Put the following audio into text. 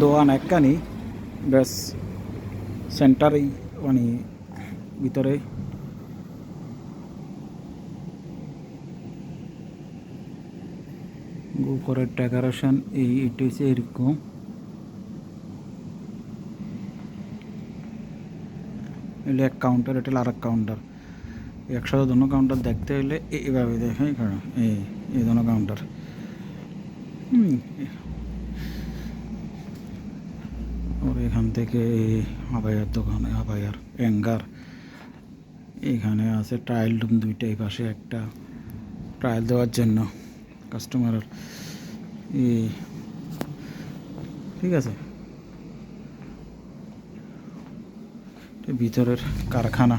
দোকান একখানি বেশ সেন্টারেই মানে ভিতরে উপরের ডেকোরেশন এটা হচ্ছে এরকম। এলে এক কাউন্টার, এটা আর এক কাউন্টার, একসাথে দুটো কাউন্টার দেখতে হলে এইভাবে দেখে এই দুটো কাউন্টার। ওর এখান থেকে আবায়ার দোকানে আবায়ার অ্যাঙ্গার এখানে আছে ট্রায়াল রুম দুইটা, এই পাশে একটা ট্রায়াল দেওয়ার জন্য কাস্টমারের ঠিক আছে। ভিতরের কারখানা